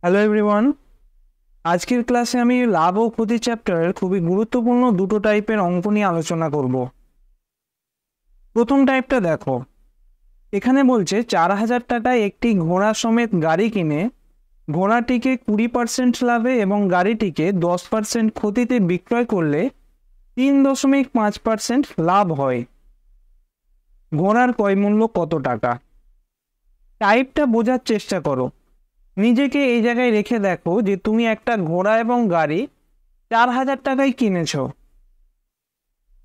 Hello everyone, আজকের ক্লাসে আমি লাভ ও ক্ষতি চ্যাপ্টারের খুবই গুরুত্বপূর্ণ দুটো টাইপের অঙ্ক নিয়ে আলোচনা করব। প্রথম টাইপটা দেখো, এখানে বলছে 4,000 টাকায় একটি ঘোড়া সমেত গাড়ি কিনে ঘোড়াটিকে 20% লাভে এবং গাড়িটিকে 10% ক্ষতিতে বিক্রয় করলে 3.5% লাভ হয়। ঘোড়ার ক্রয় মূল্য কত টাকা? টাইপটা বোঝার চেষ্টা করো। নিজেকে এই জায়গায় রেখে দেখো যে তুমি একটা ঘোড়া এবং গাড়ি 4,000 টাকায় কিনেছো।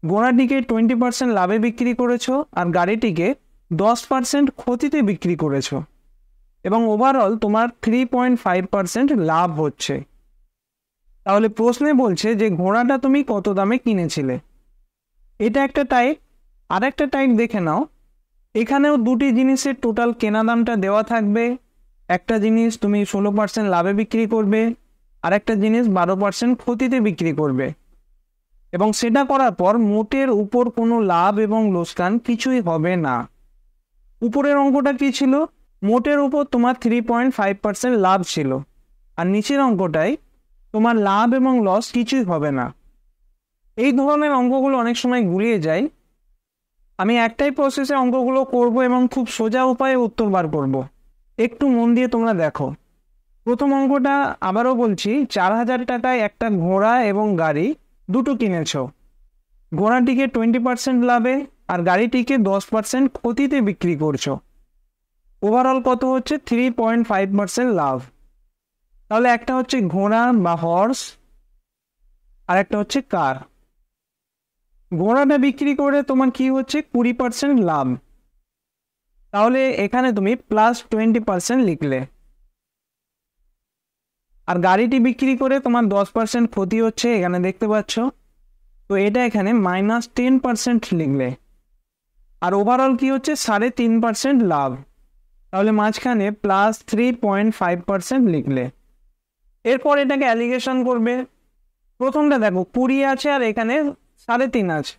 ঘোড়াটিকে 20% লাভে বিক্রি করেছো আর গাড়িটিকে 10% ক্ষতিতে বিক্রি করেছো এবং ওভারঅল তোমার 3.5% লাভ হচ্ছে। তাহলে প্রশ্নে বলছে যে ঘোড়াটা তুমি কত দামে কিনেছিলে। এটা একটা টাইপ। আর একটা টাইপ দেখে নাও, এখানেও দুটি জিনিসের টোটাল কেনা দামটা দেওয়া থাকবে। একটা জিনিস তুমি 16% লাভে বিক্রি করবে আর একটা জিনিস 12% ক্ষতিতে বিক্রি করবে, এবং সেটা করার পর মোটের উপর কোনো লাভ এবং লোকসান কিছুই হবে না। উপরের অঙ্কটা কি ছিল? মোটের উপর তোমার 3.5% লাভ ছিল, আর নিচের অঙ্কটায় তোমার লাভ এবং লস কিছুই হবে না। এই ধরনের অঙ্কগুলো অনেক সময় গুলিয়ে যায়। আমি একটাই প্রসেসে অঙ্কগুলো করব এবং খুব সোজা উপায়ে উত্তর বার করব। একটু মন দিয়ে তোমরা দেখো। প্রথম অঙ্কটা আবারও বলছি, 4,000 টাকায় একটা ঘোড়া এবং গাড়ি দুটো কিনেছো। ঘোড়াটিকে 20% লাভে আর গাড়িটিকে 10% ক্ষতিতে বিক্রি করছো। ওভারঅল কত হচ্ছে? 3.5% লাভ। তাহলে একটা হচ্ছে ঘোড়া বা হর্স আর একটা হচ্ছে কার। ঘোড়াটা বিক্রি করে তোমার কি হচ্ছে? 20% লাভ। তাহলে এখানে তুমি +20% লিখলে। আর গাড়িটি বিক্রি করে তোমার 10% ক্ষতি হচ্ছে, এখানে দেখতে পাচ্ছ। তো এটা এখানে -10% লিখলে। আর ওভারঅল কি হচ্ছে? 3.5% লাভ। তাহলে মাঝখানে +3.5% লিখলে। এরপর এটাকে অ্যালিগেশন করবে। প্রথমটা দেখো, 20 আছে আর এখানে 3.5 আছে।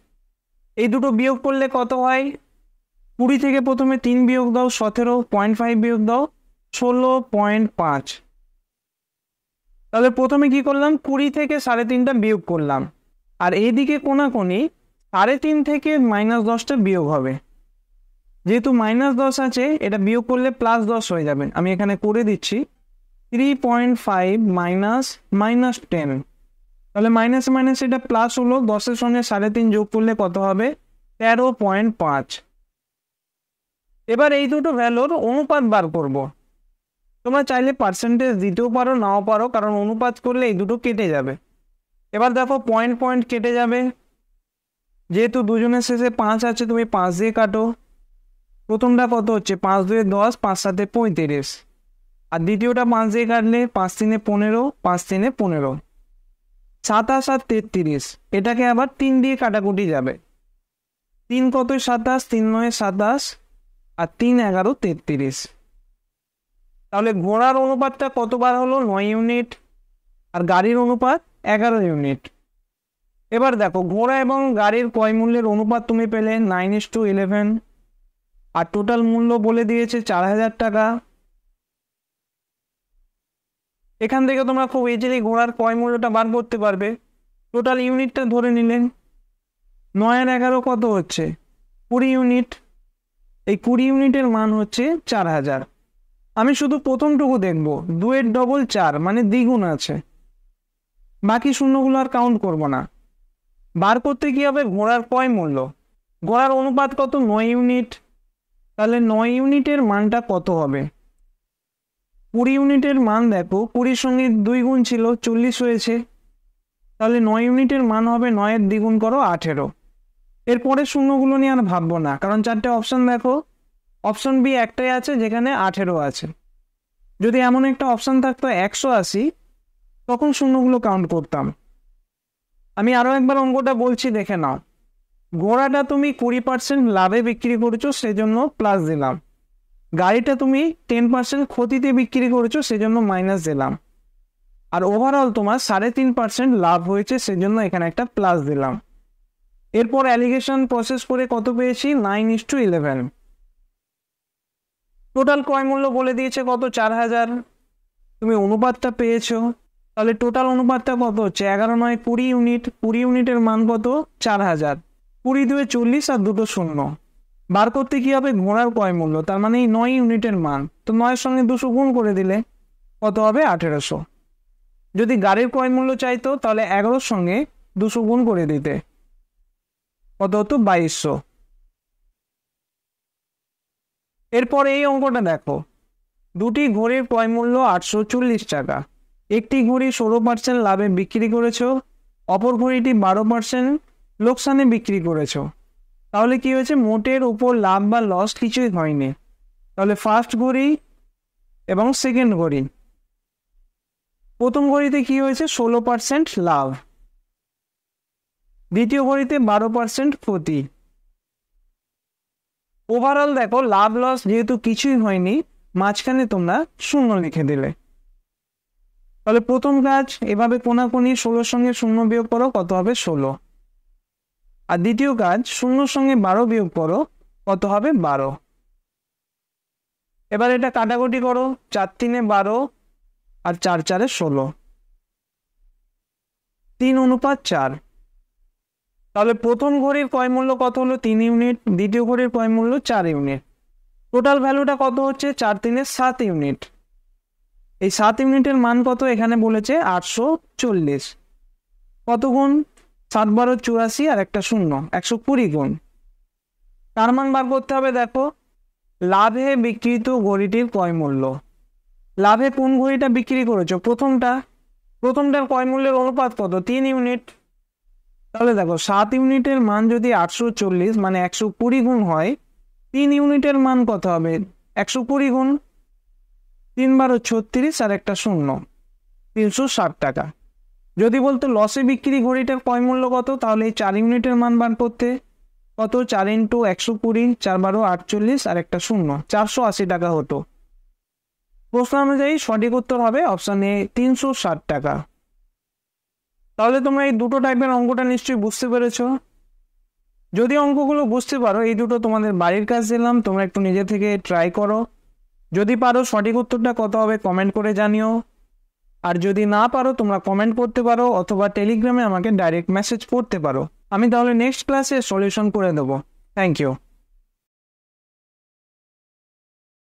এই দুটো বিয়োগ করলে কত হয়? 20 থেকে প্রথমে 3 বিয়োগ দাও, 17.5 বিয়োগ দাও, 16.5। তাহলে প্রথমে কি করলাম? 20 থেকে 3.5টা বিয়োগ করলাম, আর এইদিকে কোনাকুনি 3.5 থেকে -10টা বিয়োগ হবে। যেহেতু -10 আছে, এটা বিয়োগ করলে +10 হয়ে যাবে। আমি এখানে করে দিচ্ছি 3.5 -10। তাহলে মাইনাসে মাইনাসে এটা প্লাস হলো, 10-এর সঙ্গে 3.5 যোগ করলে কত হবে? 13.5। এবার এই দুটো ভ্যালুর অনুপাত বার করব। তোমরা চাইলে পার্সেন্টেজ দিতেও পারো, নাও পারো, কারণ অনুপাত করলে এই দুটো কেটে যাবে। এবার দেখো, পয়েন্ট পয়েন্ট কেটে যাবে। যেহেতু দুজনের শেষে 5 আছে, তুমি 5 দিয়ে কাটো। প্রথমটা কত হচ্ছে? 5 2 10, 5 7 35। আর দ্বিতীয়টা 5 দিয়ে কাটলে 5 3 15, 5 3 15, 27 আর 33। এটাকে আবার 3 দিয়ে কাটাকুটি যাবে। 3 কত? 27, 3 9 27 আর 3 11 33। তাহলে ঘোড়ার অনুপাতটা কতবার হলো? 9 ইউনিট। আর গাড়ির অনুপাত 11 ইউনিট। এবার দেখো, ঘোড়া এবং গাড়ির ক্রয় মূল্যের অনুপাত তুমি পেলে 9:11। আর টোটাল মূল্য বলে দিয়েছে 4,000 টাকা। এখান থেকে তোমরা খুব ইজিলি ঘোড়ার ক্রয় মূল্যটা বার করতে পারবে। টোটাল ইউনিটটা ধরে নিলেন। 9 আর 11 কত হচ্ছে? 20 ইউনিট। এই 20 ইউনিটের মান হচ্ছে 4,000। আমি শুধু প্রথমটুকু দেখব, 2 এর ডবল 4 মানে দ্বিগুণ আছে। বাকি শূন্যগুলো আর কাউন্ট করব না। বার করতে কি হবে? ঘোড়ার ক্রয় মূল্য। ঘোড়ার অনুপাত কত? 9 ইউনিট। তাহলে 9 ইউনিটের মানটা কত হবে? 20 ইউনিটের মান দেখো, 20-র সঙ্গে 2 গুণ ছিল, 40 হয়েছে। তাহলে 9 ইউনিটের মান হবে, 9 এর দ্বিগুণ করো, 18। এরপরে শূন্যগুলো নিয়ে আর ভাববো না, কারণ 4টে অপশন দেখো। অপশন বি একটাই আছে যেখানে 18 আছে। যদি এমন একটা অপশন থাকতো 180, তখন শূন্যগুলো কাউন্ট করতাম। আমি আরো একবার অঙ্কটা বলছি, দেখে নাও। ঘোড়াটা তুমি 20% লাভে বিক্রি করেছো, সেজন্য প্লাস দিলাম। গাড়িটা তুমি 10% ক্ষতিতে বিক্রি করেছো, সেজন্য মাইনাস দিলাম। আর ওভারঅল তোমার 3.5% লাভ হয়েছে, সেজন্য এখানে একটা প্লাস দিলাম। এরপর অ্যালিগেশন প্রসেস করে কত পেয়েছি? 9:11। টোটাল ক্রয় মূল্য বলে দিয়েছে কত? 4,000। তুমি অনুপাতটা পেয়েছো। তাহলে টোটাল অনুপাতটা কত হচ্ছে? 11 9 20 ইউনিট। 20 ইউনিটের মান কত? 4000। 20 2 40 আর দুটো শূন্য। বার করতে কি হবে? ঘোড়ার ক্রয় মূল্য, তার মানে এই 9 ইউনিটের মান। তো 9-এর সঙ্গে 200 গুণ করে দিলে কত হবে? 1800। যদি গাড়ির ক্রয় মূল্য চাইতো তাহলে 11-এর সঙ্গে 200 গুণ করে দিতে, কত হতো? 2200। এরপরে এই অঙ্কটা দেখো, দুটি ঘড়ির ক্রয় মূল্য 840 টাকা। একটি ঘড়ি 16% লাভে বিক্রি করেছো, অপর ঘড়িটি 12% লোকসানে বিক্রি করেছো। তাহলে কি হয়েছে? মোটের উপর লাভ বা লস কিছুই হয়নি। তাহলে ফার্স্ট ঘড়ি এবং সেকেন্ড ঘড়ি, প্রথম ঘড়িতে কি হয়েছে? 16% লাভ, দ্বিতীয় ঘড়িতে 12% ক্ষতি। ওভারঅল দেখো, লাভ লস যেহেতু কিছুই হয়নি, মাঝখানে তোমরা শূন্য লিখে দিলে। তাহলে প্রথম কাজ, এভাবে কোনাকুনি 16-এর সঙ্গে শূন্য বিয়োগ করো, কত হবে? 16। আর দ্বিতীয় কাজ, 0-এর সঙ্গে 12 বিয়োগ করো, কত হবে? 12। এবার এটা কাটাকুটি করো, 4 3 12 আর 4 4 16, 3:4। তাহলে প্রথম ঘড়ির ক্রয় মূল্য কত হলো? 3 ইউনিট। দ্বিতীয় ঘড়ির ক্রয় মূল্য 4 ইউনিট। টোটাল ভ্যালুটা কত হচ্ছে? 4 3 7 ইউনিট। এই 7 ইউনিটের মান কত? এখানে বলেছে 840। কত গুণ? 7 12 84 আর একটা শূন্য, 120 গুণ। তার মান বার করতে হবে। দেখো, লাভে বিক্রিত ঘড়িটির ক্রয় মূল্য। লাভে কোন ঘড়িটা বিক্রি করেছো? প্রথমটার ক্রয় মূল্যের অনুপাত কত? 3 ইউনিট। তাহলে দেখো, 7 ইউনিটের মান যদি 840 মানে 120 গুণ হয়, 3 ইউনিটের মান কত হবে? 120 গুণ। 3 12 36 আর একটা শূন্য, 360 টাকা। যদি বলতো লসে বিক্রি ঘড়িটার ক্রয় মূল্য কত, তাহলে এই 4 ইউনিটের মান বার করতে, কত? 4 × 120, 4 12 48 আর একটা শূন্য, 480 টাকা হতো। প্রশ্ন অনুযায়ী সঠিক উত্তর হবে অপশন এ, 360 টাকা। তাহলে তোমরা এই দুটো টাইপের অঙ্কটা নিশ্চয়ই বুঝতে পেরেছো। যদি অঙ্কগুলো বুঝতে পারো, এই দুটো তোমাদের বাড়ির কাজ দিলাম, তোমরা একটু নিজে থেকে ট্রাই করো। যদি পারো সঠিক উত্তরটা কত হবে কমেন্ট করে জানিও। আর যদি না পারো তোমরা কমেন্ট করতে পারো অথবা টেলিগ্রামে আমাকে ডাইরেক্ট মেসেজ করতে পারো। আমি তাহলে নেক্সট ক্লাসে সলিউশন করে দেবো। Thank you.